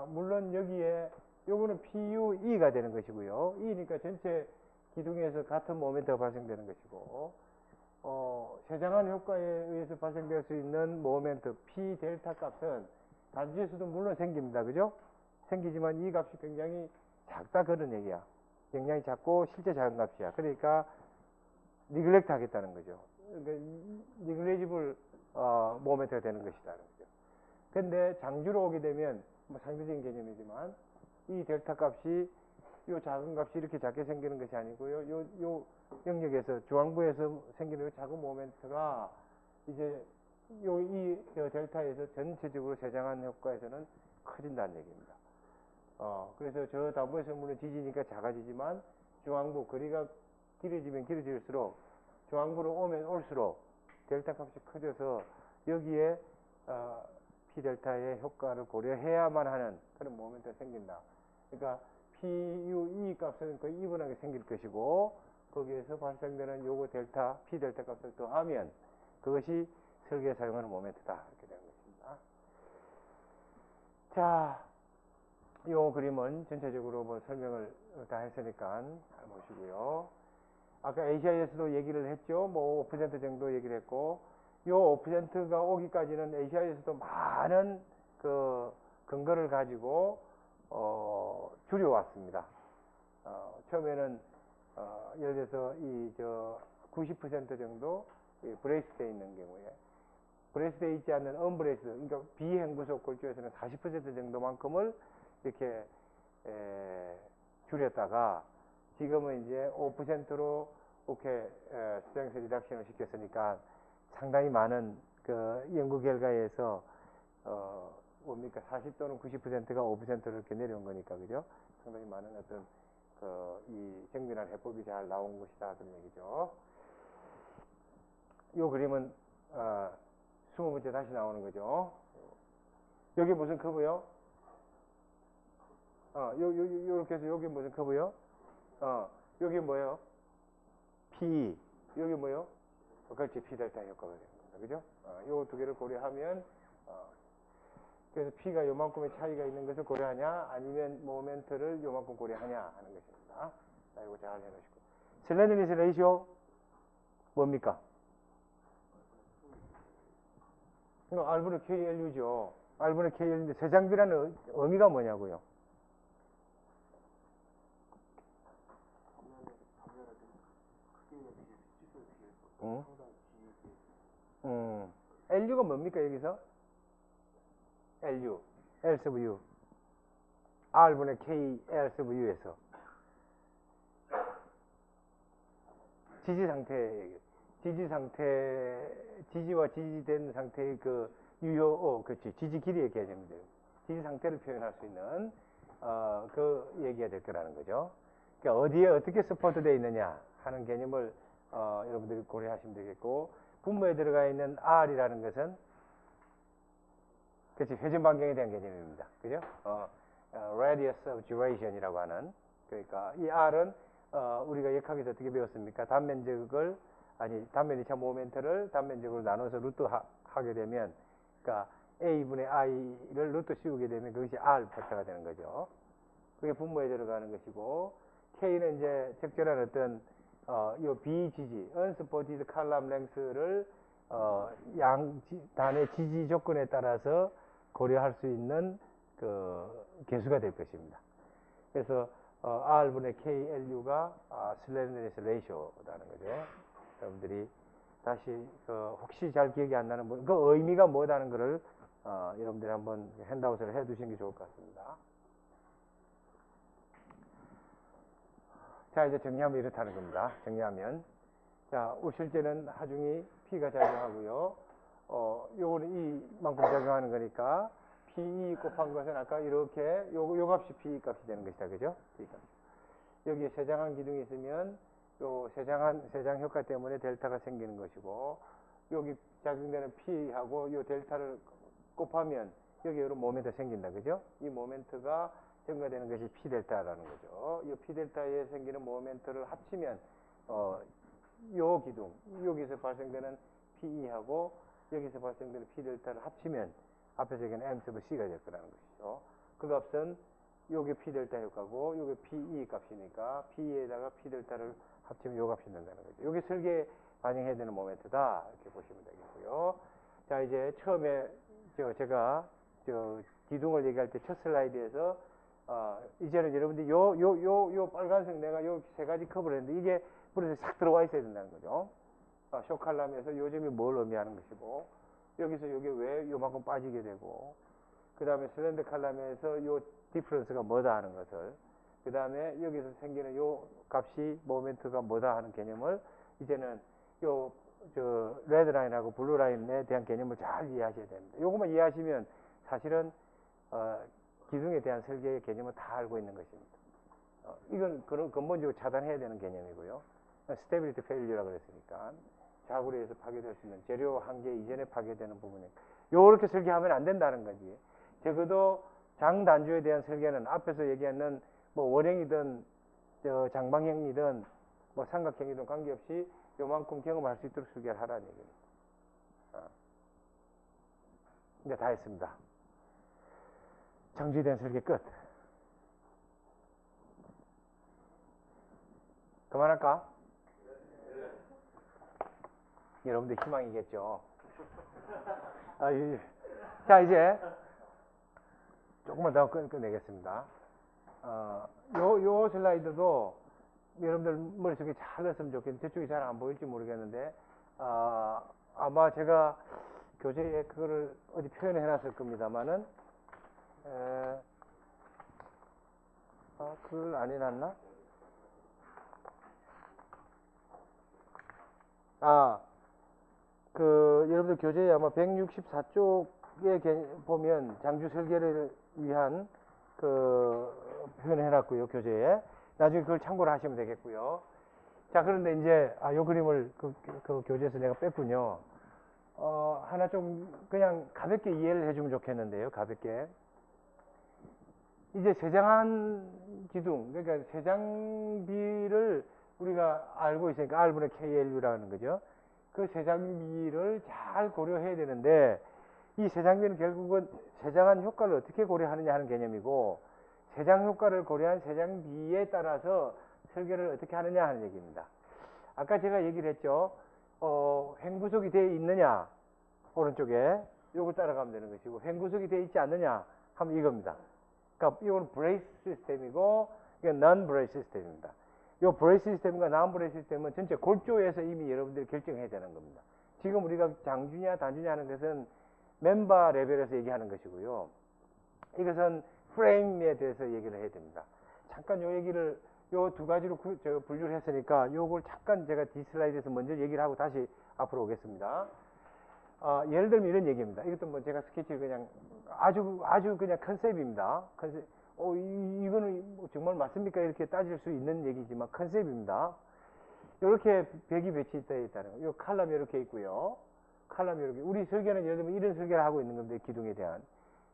물론 여기에, 요거는 PUE가 되는 것이고요. E니까 전체 기둥에서 같은 모멘트가 발생되는 것이고, 세장한 효과에 의해서 발생될 수 있는 모멘트 P 델타 값은 단주에서도 물론 생깁니다. 그죠? 생기지만 이 값이 굉장히 작다 그런 얘기야. 굉장히 작고 실제 작은 값이야. 그러니까 니글렉트 하겠다는 거죠. 그러니까 니글레지블 모멘트가 되는 것이다는 거죠. 근데 장주로 오게 되면 상대적인 개념이지만 이 델타 값이 요 작은 값이 이렇게 작게 생기는 것이 아니고요. 요 영역에서 중앙부에서 생기는 요 작은 모멘트가 이제 이 델타에서 전체적으로 세장한 효과에서는 커진다는 얘기입니다. 그래서 저 dam부에서 물론 지지니까 작아지지만 중앙부 거리가 길어지면 길어질수록 중앙부로 오면 올수록 델타 값이 커져서 여기에 P 델타의 효과를 고려해야만 하는 그런 모멘트가 생긴다. 그러니까 PUE 값은 거의 이분하게 생길 것이고 거기에서 발생되는 요거 델타, P 델타 값을 더하면 그것이 설계에 사용하는 모멘트다. 이렇게 되는 것입니다. 자, 요 그림은 전체적으로 설명을 다 했으니까 잘 보시고요. 아까 ACI에서도 얘기를 했죠. 5% 정도 얘기를 했고, 요 5%가 오기까지는 ACI에서도 많은 근거를 가지고 줄여왔습니다. 처음에는 예를 들어서 90% 정도 브레이스되어 있는 경우에 브레이스되어 있지 않는 언브레이스, 그러니까 비행부속 골조에서는 40% 정도만큼을 이렇게 줄였다가 지금은 이제 5%로 이렇게 스트렝스 리덕션을 시켰으니까 상당히 많은 연구 결과에서 40 또는 90%가 5%로 이렇게 내려온 거니까, 그죠? 상당히 많은 어떤 이 정밀한 해법이 잘 나온 것이다 그런 얘기죠. 이 그림은 20번째 다시 나오는 거죠. 여기 무슨 커브요? 요렇게 해서 여기 무슨 커브요? 여기 뭐예요? P. 여기 뭐예요? 그렇지, P 델타 효과가 되는 겁니다. 그죠? 요 두 개를 고려하면, 그래서 P가 요만큼의 차이가 있는 것을 고려하냐, 아니면 모멘트를 요만큼 고려하냐 하는 것입니다. 자, 이거 잘 해놓으시고. 슬렌더니스 레이시오, 뭡니까? 이거 R분의 KLU죠. R분의 KL인데, 세장비라는 의미가 뭐냐고요? LU가 뭡니까, 여기서? LU, L sub U. R분의 K, L sub U에서. 지지와 지지된 상태의 그렇지, 지지 길이의 개념들. 지지 상태를 표현할 수 있는, 얘기가 될 거라는 거죠. 그러니까 어디에 어떻게 서포트되어 있느냐 하는 개념을, 여러분들이 고려하시면 되겠고, 분모에 들어가 있는 R이라는 것은, 그렇지, 회전 반경에 대한 개념입니다. 그죠? radius of gyration이라고 하는, 그러니까 이 R은 우리가 역학에서 어떻게 배웠습니까? 단면 이차 모멘트를 단면적으로 나눠서 루트 하게 되면, 그러니까 A분의 I를 루트 씌우게 되면 그것이 R 벡터가 되는 거죠. 그게 분모에 들어가는 것이고, K는 이제 적절한 어떤, 요 B 지지, unsupported column length를, 단의 지지 조건에 따라서 고려할 수 있는 그 개수가 될 것입니다. 그래서, R분의 KLU가 슬렌더니스 레이쇼라는 거죠. 여러분들이 다시 혹시 잘 기억이 안 나는 분, 그 의미가 뭐다는 거를 여러분들이 한번 핸드아웃을 해 두시는 게 좋을 것 같습니다. 자, 이제 정리하면 이렇다는 겁니다. 정리하면, 자, 실제는 하중이 P가 작용하고요. 요거는 이만큼 작용하는 거니까 PE 곱한 것은 아까 이렇게 요 값이 PE 값이 되는 것이다, 그죠? P 값. 여기에 세장한 기둥이 있으면 요 세장 효과 때문에 델타가 생기는 것이고, 여기 작용되는 P하고 요 델타를 곱하면 여기 이런 모멘트가 생긴다, 그죠? 이 모멘트가 증가되는 것이 P 델타라는 거죠. 이 P 델타에 생기는 모멘트를 합치면 요 기둥, 여기서 발생되는 PE하고 여기서 발생되는 P 델타를 합치면 앞에서 얘기하는 M sub C가 될 거라는 것이죠. 그 값은 요게 P 델타 효과고 요게 PE 값이니까 P에다가 P 델타를 합치면 요 값이 된다는 거죠. 요게 설계에 반영해야 되는 모멘트다, 이렇게 보시면 되겠고요. 자, 이제 처음에 제가 기둥을 얘기할 때 첫 슬라이드에서 이제는 여러분들이 요 빨간색 내가 요 세 가지 커브를 했는데 이게 물에서 싹 들어와 있어야 된다는 거죠. 쇼칼럼에서 요 점이 뭘 의미하는 것이고, 여기서 요게 왜 요만큼 빠지게 되고, 그 다음에 슬렌더 칼럼에서 요 디퍼런스가 뭐다 하는 것을, 그 다음에 여기서 생기는 요 값이 모멘트가 뭐다 하는 개념을 이제는 레드 라인하고 블루 라인에 대한 개념을 잘 이해하셔야 됩니다. 요것만 이해하시면 사실은 기둥에 대한 설계의 개념을 다 알고 있는 것입니다. 이건 근본적으로 차단해야 되는 개념이고요. 스테빌리티 페일리어라고 그랬으니까 자구리에서 파괴될 수 있는 재료 한계 이전에 파괴되는 부분에 요렇게 설계하면 안 된다는 거지. 적어도 장단주에 대한 설계는 앞에서 얘기하는 뭐 월형이든 장방형이든 뭐 삼각형이든 관계없이 요만큼 경험할 수 있도록 설계를 하라는 얘기입니다. 이제 다 했습니다. 정지된 설계 끝. 그만할까? 여러분들 희망이겠죠. 자, 이제 조금만 더 끝내겠습니다. 요 슬라이드도 여러분들 머릿속에 잘 넣었으면 좋겠는데, 저쪽이 잘 안 보일지 모르겠는데, 아마 제가 교재에 그거를 어디 표현해 놨을 겁니다만은, 그걸 안 해놨나? 여러분들 교재에 아마 164쪽에 보면 장주 설계를 위한 표현을 해놨고요, 교재에. 나중에 그걸 참고를 하시면 되겠고요. 자, 그런데 이제, 요 그림을 그 교재에서 내가 뺐군요. 하나 좀 그냥 가볍게 이해를 해주면 좋겠는데요, 가볍게. 이제 세장한 기둥, 그러니까 세장비를 우리가 알고 있으니까 R분의 KLU라는 거죠. 그 세장비를 잘 고려해야 되는데, 이 세장비는 결국은 세장한 효과를 어떻게 고려하느냐 하는 개념이고, 세장 효과를 고려한 세장비에 따라서 설계를 어떻게 하느냐 하는 얘기입니다. 아까 제가 얘기를 했죠. 횡구석이 되어 있느냐, 오른쪽에 요걸 따라가면 되는 것이고, 횡구석이 되어 있지 않느냐 하면 이겁니다. 그러니까 이건 브레이스 시스템이고 이건 non 브레이스 시스템입니다. 이 브레이스 시스템과 non 브레이스 시스템은 전체 골조에서 이미 여러분들이 결정해야 되는 겁니다. 지금 우리가 장주냐 단주냐 하는 것은 멤버 레벨에서 얘기하는 것이고요. 이것은 프레임에 대해서 얘기를 해야 됩니다. 잠깐 요 얘기를 요 두 가지로 분류를 했으니까 요걸 잠깐 제가 디슬라이드에서 먼저 얘기를 하고 다시 앞으로 오겠습니다. 예를 들면 이런 얘기입니다. 이것도 뭐 제가 스케치를 그냥 아주 그냥 컨셉입니다. 컨셉. 이거는 뭐 정말 맞습니까? 이렇게 따질 수 있는 얘기지만 컨셉입니다. 이렇게 벽이 배치되어 있다는 거예요. 요 칼럼이 이렇게 있고요. 칼럼이 이렇게. 우리 설계는 예를 들면 이런 설계를 하고 있는 건데, 기둥에 대한.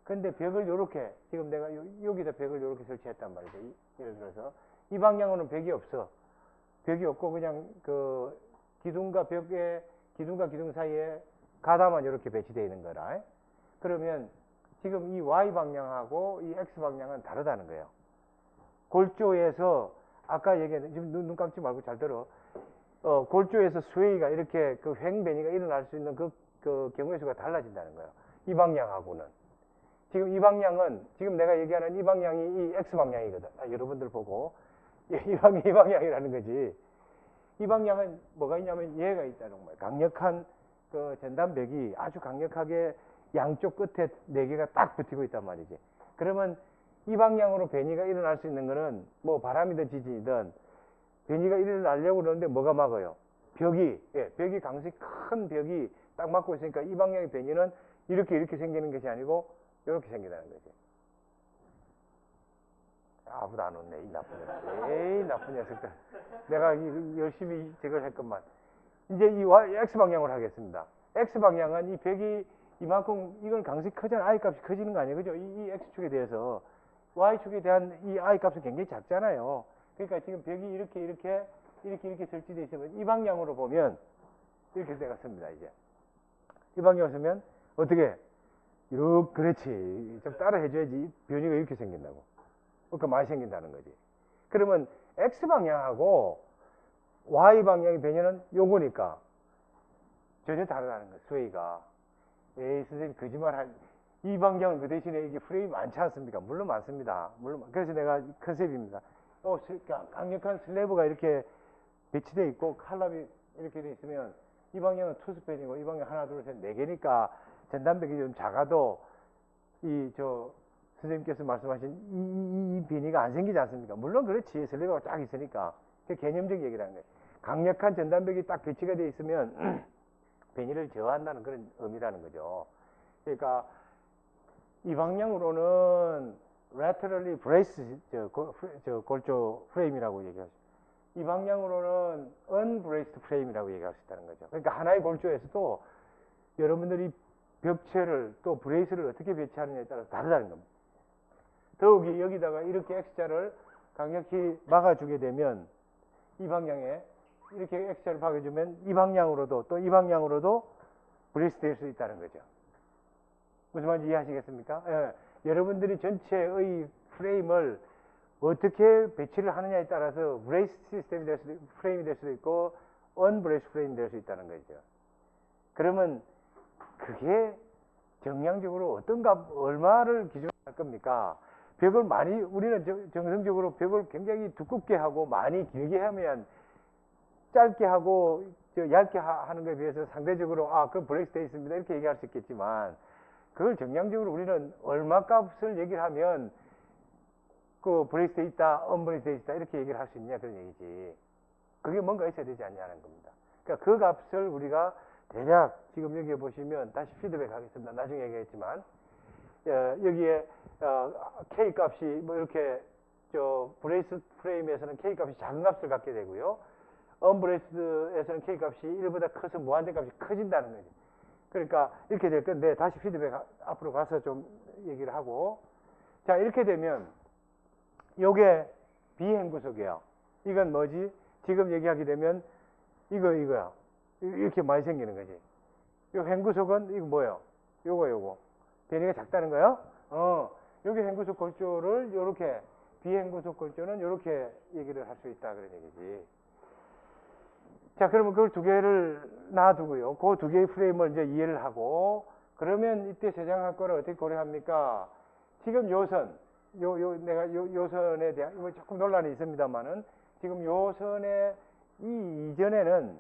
근데 벽을 요렇게, 지금 내가 여기다 벽을 요렇게 설치했단 말이죠. 예를 들어서. 이 방향으로는 벽이 없어. 벽이 없고 그냥 그 기둥과 기둥 사이에 가다만 이렇게 배치되어 있는 거라. 그러면 지금 이 Y 방향하고 이 X 방향은 다르다는 거예요. 골조에서 아까 얘기했는데 지금 눈 감지 말고 잘 들어. 골조에서 스웨이가 이렇게 그 횡변이가 일어날 수 있는 그 경우의 수가 달라진다는 거예요. 이 방향하고는. 지금 이 방향은 지금 내가 얘기하는 이 방향이 이 X 방향이거든. 여러분들 보고 이 방향이라는 거지. 이 방향은 뭐가 있냐면 얘가 있다는 거예요. 강력한 그 전단벽이 아주 강력하게 양쪽 끝에 네 개가 딱 붙이고 있단 말이지. 그러면 이 방향으로 변이가 일어날 수 있는 거는 뭐 바람이든 지진이든 변이가 일어나려고 그러는데 뭐가 막아요? 벽이 강수이 큰 벽이 딱 막고 있으니까 이 방향의 변이는 이렇게 생기는 것이 아니고 이렇게 생긴다는 거지. 아무도 안 웃네, 이 나쁜 녀석. 에이, 나쁜 녀석들. 내가 열심히 저걸 했건만. 이제 이 X방향으로 하겠습니다. X방향은 이 벽이 이만큼, 이건 강수이 크잖아. I 값이 커지는 거 아니에요. 그죠? 이 X축에 대해서. Y축에 대한 이 I 값은 굉장히 작잖아요. 그러니까 지금 벽이 이렇게 설치되어 있으면 이 방향으로 보면 이렇게 내가 씁니다, 이제. 이 방향으로 쓰면 어떻게? 이렇게, 그렇지. 좀 따라 해줘야지. 변이가 이렇게 생긴다고. 그러니까 많이 생긴다는 거지. 그러면 X방향하고 Y방향의 변이는 요거니까 전혀 다르다는 거예요, 스웨이가. 에이, 선생님, 이 방향은 그 대신에 이게 프레임이 많지 않습니까? 물론 많습니다. 그래서 내가 컨셉입니다. 강력한 슬래브가 이렇게 배치되어 있고 칼럼이 이렇게 되어 있으면 이 방향은 투스팬이고 이 방향 하나, 둘, 셋, 네 개니까 전단벽이 좀 작아도 선생님께서 말씀하신 이 변이가 안 생기지 않습니까? 물론 그렇지. 슬래브가 쫙 있으니까. 그 개념적 얘기라는 거예요. 강력한 전단벽이 딱 배치가 되어 있으면 변이를 저하한다는 그런 의미라는 거죠. 그러니까 이 방향으로는 laterally brace 골조 프레임이라고 얘기하죠. 이 방향으로는 unbraced 프레임이라고 얘기할 수 있다는 거죠. 그러니까 하나의 골조에서도 여러분들이 벽체를 또 브레이스를 어떻게 배치하느냐에 따라서 다르다는 겁니다. 더욱이 여기다가 이렇게 X자를 강력히 막아주게 되면 이 방향에 이렇게 X자를 박아주면 이 방향으로도 또 이 방향으로도 브레이스 될 수 있다는 거죠. 무슨 말인지 이해하시겠습니까? 예. 여러분들이 전체의 프레임을 어떻게 배치를 하느냐에 따라서 브레이스 시스템이 프레임이 될 수도 있고 언브레이스 프레임이 될 수 있다는 거죠. 그러면 그게 정량적으로 어떤 얼마를 기준으로 할 겁니까? 벽을 우리는 정성적으로 벽을 굉장히 두껍게 하고 많이 길게 하면 짧게 하고 얇게 하는 것에 비해서 상대적으로 그건 브레이스 되어 있습니다. 이렇게 얘기할 수 있겠지만 그걸 정량적으로 우리는 얼마 값을 얘기를 하면 그 브레이스 되어 있다, 언브레이스 되어 있다 이렇게 얘기를 할 수 있냐 그런 얘기지. 그게 뭔가 있어야 되지 않냐는 겁니다. 그러니까 그 값을 우리가 대략 지금 여기에 보시면 다시 피드백 하겠습니다. 나중에 얘기했지만 여기에 K 값이 뭐 이렇게 브레이스 프레임에서는 K 값이 작은 값을 갖게 되고요. 언브레이스에서는 K 값이 1보다 커서 무한대 값이 커진다는 거죠. 그러니까 이렇게 될 건데 다시 피드백 앞으로 가서 좀 얘기를 하고 자 이렇게 되면 요게 비행구석이에요. 이건 뭐지? 지금 얘기하게 되면 이거야. 이렇게 많이 생기는 거지. 요 행구석은 이거 뭐예요? 요거. 변이가 작다는 거예요? 여기 행구석 골조를 요렇게 비행구석 골조는 요렇게 얘기를 할 수 있다 그런 얘기지. 자, 그러면 그걸 두 개를 놔두고요. 그 두 개의 프레임을 이제 이해를 하고 그러면 이때 세장할 거를 어떻게 고려합니까? 지금 요선, 내가 요선에 대한 이거 조금 논란이 있습니다만은 지금 요선의 이 이전에는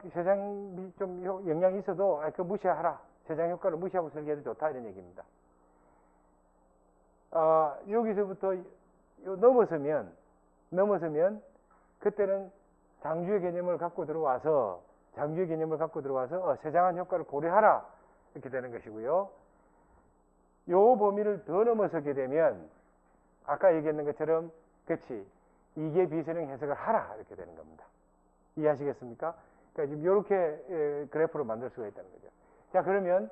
세장이 좀 영향이 있어도 그 무시하라. 세장 효과를 무시하고 설계해도 좋다 이런 얘기입니다. 여기서부터 넘어서면 그때는 장주의 개념을 갖고 들어와서 세장한 효과를 고려하라 이렇게 되는 것이고요. 요 범위를 더 넘어서게 되면 아까 얘기했는 것처럼 그렇지 이게 비선형 해석을 하라 이렇게 되는 겁니다. 이해하시겠습니까? 그러니까 지금 이렇게 그래프로 만들 수가 있다는 거죠. 자 그러면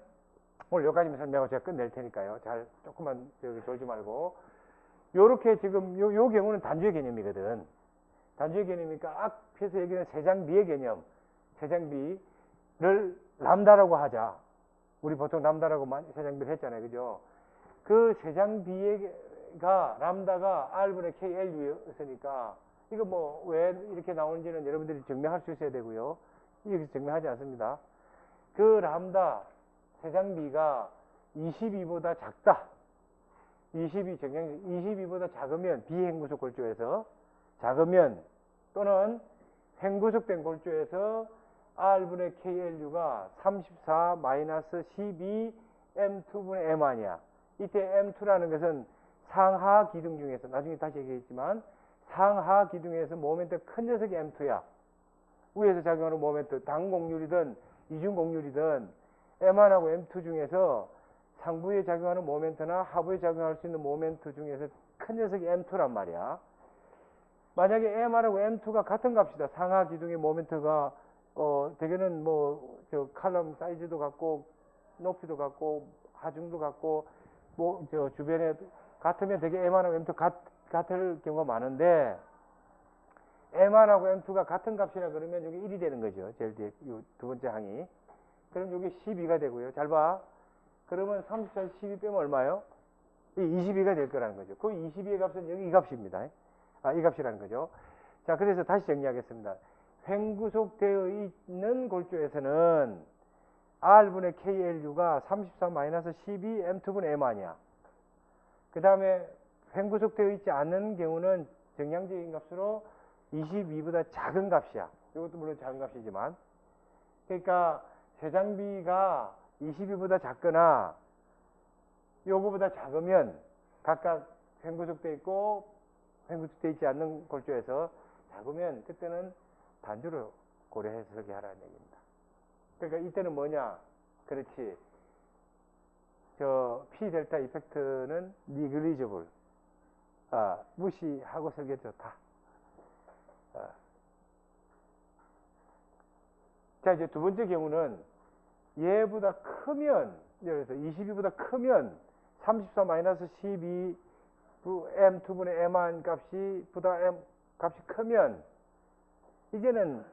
오늘 여기까지만 설명하고 제가 끝낼 테니까요. 잘 조금만 졸지 말고 요렇게 지금 요 경우는 단주의 개념이거든. 단주의 개념이니까 앞에서 얘기하는 세장비의 개념, 세장비를 람다라고 하자. 우리 보통 람다라고 세장비를 했잖아요. 그죠? 그 세장비가 람다가 R분의 KLU였으니까 이거 뭐 왜 이렇게 나오는지는 여러분들이 증명할 수 있어야 되고요. 이렇게 증명하지 않습니다. 그 람다 세장비가 22보다 작다. 22보다 작으면 비행구속 골조에서 작으면 또는 횡구속된 골조에서 R분의 KLU가 34-12 M2분의 M1이야. 이때 M2라는 것은 상하 기둥 중에서 나중에 다시 얘기했지만 상하 기둥에서 모멘트 큰 녀석이 M2야. 위에서 작용하는 모멘트 단공률이든 이중공률이든 M1하고 M2 중에서 상부에 작용하는 모멘트나 하부에 작용할 수 있는 모멘트 중에서 큰 녀석이 M2란 말이야. 만약에 M1하고 M2가 같은 값이다. 상하 기둥의 모멘트가 대개는 뭐 저 칼럼 사이즈도 같고 높이도 같고 하중도 같고 뭐 저 주변에 같으면 되게 M1하고 M2 같을 경우가 많은데 M1하고 M2가 같은 값이라 그러면 여기 1이 되는 거죠. 제일 뒤에 두 번째 항이. 그럼 여기 12가 되고요. 잘 봐. 그러면 34, 12 빼면 얼마요? 22가 될 거라는 거죠. 그 22의 값은 여기 이 값입니다. 이 값이라는 거죠. 자, 그래서 다시 정리하겠습니다. 횡구속되어 있는 골조에서는 R분의 KLU가 34-12 M2분의 M1이야. 그 다음에 횡구속되어 있지 않는 경우는 정량적인 값으로 22보다 작은 값이야. 이것도 물론 작은 값이지만. 그러니까 세장비가 22보다 작거나 요거보다 작으면 각각 횡구속되어 있고 횡구속되어 있지 않는 골조에서 작으면 그때는 단주를 고려해서 설계하라는 얘기입니다. 그러니까 이때는 뭐냐? 그렇지. 저 P 델타 이펙트는 negligible. 무시하고 설계 좋다. 자, 이제 두 번째 경우는 얘보다 크면, 예를 들어서 22보다 크면 34-12 M2분의 M1 값이 보다 M 값이 크면 이제는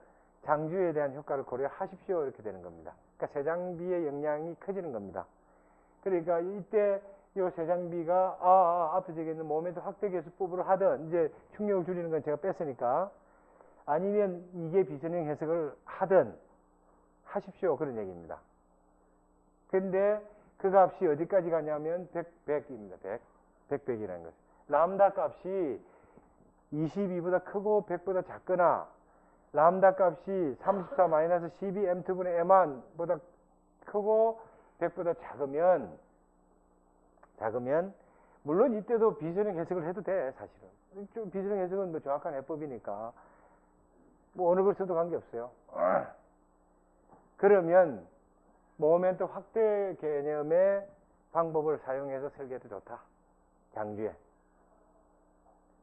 장주에 대한 효과를 고려하십시오. 이렇게 되는 겁니다. 그러니까 세장비의 영향이 커지는 겁니다. 그러니까 이때 이 세장비가 앞에 저기 있는 모멘트 확대 계수법으로 하든 이제 충격을 줄이는 건 제가 뺐으니까 아니면 이게 비선형 해석을 하든 하십시오. 그런 얘기입니다. 근데 그 값이 어디까지 가냐면 100입니다. 100이라는 것. 람다 값이 22보다 크고 100보다 작거나 람다 값이 34-12 M2분의 M1보다 크고 100보다 작으면 물론 이때도 비선형 해석을 해도 돼. 사실은 좀 비선형 해석은 뭐 정확한 해법이니까 뭐 어느 걸 써도 관계없어요. 그러면 모멘트 확대 개념의 방법을 사용해서 설계해도 좋다. 장주에.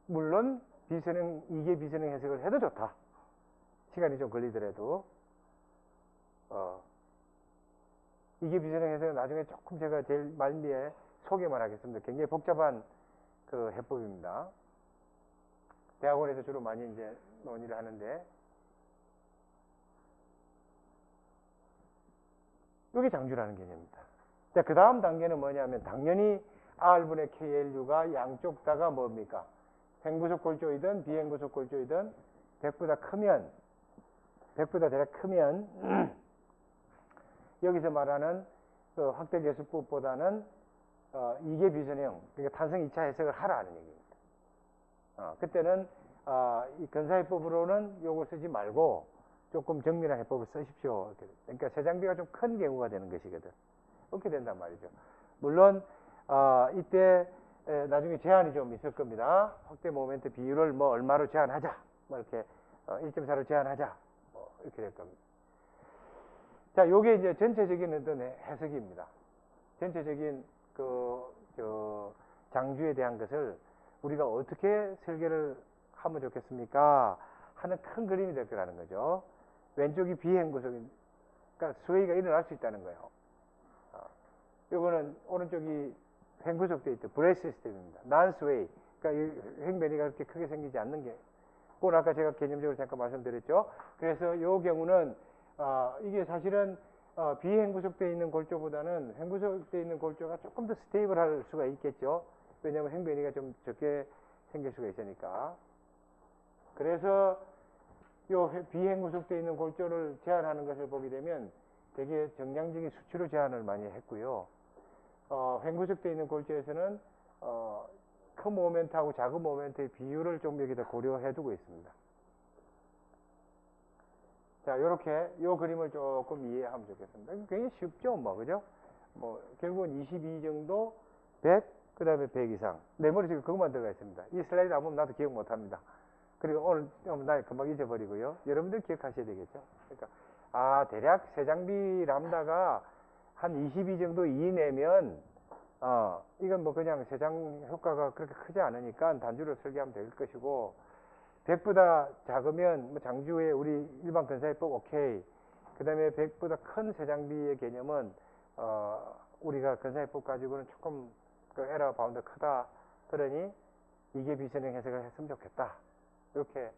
물론 이게 비선형 해석을 해도 좋다. 시간이 좀 걸리더라도 이게 비선형 해석은 나중에 조금 제가 제일 말미에 소개만 하겠습니다. 굉장히 복잡한 그 해법입니다. 대학원에서 주로 많이 이제 논의를 하는데 이게 장주라는 개념입니다. 자, 그 다음 단계는 뭐냐면 당연히 R분의 KLU가 양쪽 다가 뭡니까? 횡구속 골조이든 비횡구속 골조이든 100보다 대략 크면 여기서 말하는 그 확대 계수법보다는 이계 비선형, 그러니까 탄성 2차 해석을 하라는 얘기입니다. 그때는 이 근사해법으로는 요걸 쓰지 말고 조금 정밀한 해법을 쓰십시오. 그러니까 세장비가 좀 큰 경우가 되는 것이거든. 그렇게 된단 말이죠. 물론 이때 나중에 제한이 좀 있을 겁니다. 확대 모멘트 비율을 뭐 얼마로 제한하자, 뭐 이렇게 1.4로 제한하자, 뭐 이렇게 될 겁니다. 자, 요게 이제 전체적인 어떤 해석입니다. 전체적인 장주에 대한 것을 우리가 어떻게 설계를 하면 좋겠습니까? 하는 큰 그림이 될 거라는 거죠. 왼쪽이 비행구석인, 그러니까 스웨이가 일어날 수 있다는 거예요. 요거는 오른쪽이 횡구속되어 있죠. 브레이스 시스템입니다. 난 스웨이. 그러니까 이 횡변이가 그렇게 크게 생기지 않는 게, 그건 아까 제가 개념적으로 잠깐 말씀드렸죠. 그래서 이 경우는 이게 사실은 비행구속되어 있는 골조보다는 횡구속되어 있는 골조가 조금 더 스테이블할 수가 있겠죠. 왜냐하면 횡변이가 좀 적게 생길 수가 있으니까. 그래서 요 비행구속되어 있는 골조를 제한하는 것을 보게 되면 되게 정량적인 수치로 제한을 많이 했고요. 횡구속되어 있는 골조에서는 큰 모멘트하고 작은 모멘트의 비율을 좀 여기다 고려해 두고 있습니다. 자, 요렇게 요 그림을 조금 이해하면 좋겠습니다. 굉장히 쉽죠, 뭐, 그죠? 뭐, 결국은 22 정도, 100, 그 다음에 100 이상. 내 머릿속에 그것만 들어가 있습니다. 이 슬라이드 안 보면 나도 기억 못 합니다. 그리고 오늘 나 금방 잊어버리고요. 여러분들 기억하셔야 되겠죠? 그러니까, 대략 세장비 람다가 한 22 정도 이내면, 이건 뭐 그냥 세장 효과가 그렇게 크지 않으니까 단주로 설계하면 될 것이고, 100보다 작으면 뭐 장주에 우리 일반 근사해법 오케이. 그 다음에 100보다 큰 세장비의 개념은 우리가 근사해법 가지고는 조금 그 에러 바운드 크다. 그러니 이게 비선행 해석을 했으면 좋겠다. 이렇게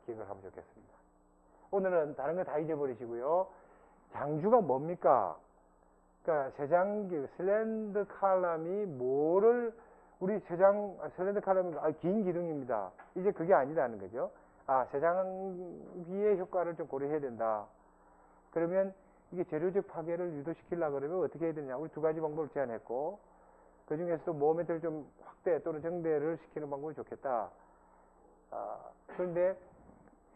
기억을 하면 좋겠습니다. 오늘은 다른 거 다 잊어버리시고요. 장주가 뭡니까? 그러니까 세장기 슬렌더 칼럼이 뭐를 우리 슬렌더 칼럼이 긴 기둥입니다. 이제 그게 아니라는 거죠. 세장비의 효과를 좀 고려해야 된다. 그러면 이게 재료적 파괴를 유도시키려고 그러면 어떻게 해야 되냐. 우리 두 가지 방법을 제안했고, 그 중에서도 모멘트를 좀 확대 또는 정대를 시키는 방법이 좋겠다. 그런데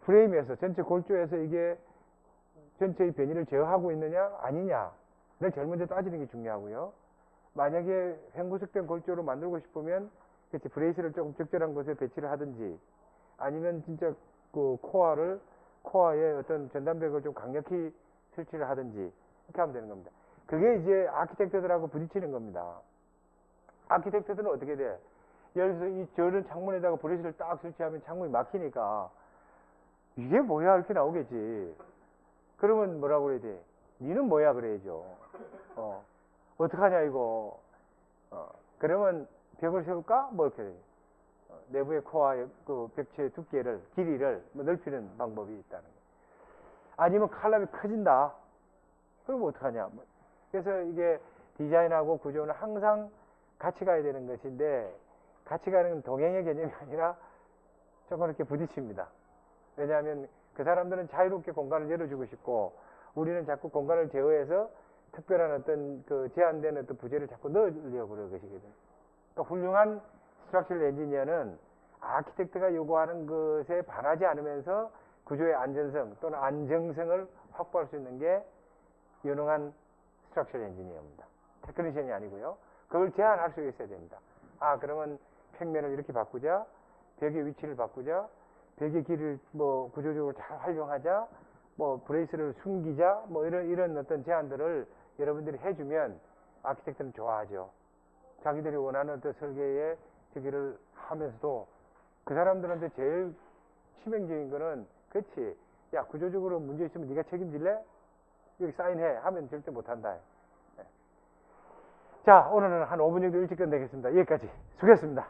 프레임에서, 전체 골조에서 이게 전체의 변이를 제어하고 있느냐, 아니냐를 제일 먼저 따지는 게 중요하고요. 만약에 횡구속된 골조로 만들고 싶으면 그렇지 브레이스를 조금 적절한 곳에 배치를 하든지, 아니면 진짜 그 코어에 어떤 전단벽을 좀 강력히 설치를 하든지 이렇게 하면 되는 겁니다. 그게 이제 아키텍트들하고 부딪히는 겁니다. 아키텍트들은 어떻게 돼? 예를 들어서 이 저런 창문에다가 브레이스를 딱 설치하면 창문이 막히니까 이게 뭐야 이렇게 나오겠지. 그러면 뭐라고 그래야 돼? 니는 뭐야 그래야죠. 어떡하냐 이거. 그러면 벽을 세울까? 뭐 이렇게 내부의 코어의 그 벽체의 두께를, 길이를 뭐 넓히는 방법이 있다는 거예요. 아니면 칼럼이 커진다. 그럼 어떡하냐. 그래서 이게 디자인하고 구조는 항상 같이 가야 되는 것인데, 같이 가는 건 동행의 개념이 아니라 조금 이렇게 부딪힙니다. 왜냐하면 그 사람들은 자유롭게 공간을 열어주고 싶고, 우리는 자꾸 공간을 제어해서 특별한 어떤 그 제한된 어떤 부재를 자꾸 넣으려고 그러는 것이거든요. 그러니까 훌륭한 스트럭처럴 엔지니어는 아키텍트가 요구하는 것에 반하지 않으면서 구조의 안전성 또는 안정성을 확보할 수 있는 게 유능한 스트럭처럴 엔지니어입니다. 테크니션이 아니고요. 그걸 제한할 수 있어야 됩니다. 그러면 평면을 이렇게 바꾸자, 벽의 위치를 바꾸자, 벽의 길을 뭐 구조적으로 잘 활용하자, 뭐 브레이스를 숨기자, 뭐 이런 어떤 제안들을 여러분들이 해주면 아키텍트는 좋아하죠. 자기들이 원하는 어떤 설계의 저기를 하면서도 그 사람들한테 제일 치명적인 거는, 그렇지, 야 구조적으로 문제 있으면 네가 책임질래? 여기 사인해 하면 절대 못한다. 자, 오늘은 한 5분 정도 일찍 끝내겠습니다. 여기까지. 수고했습니다.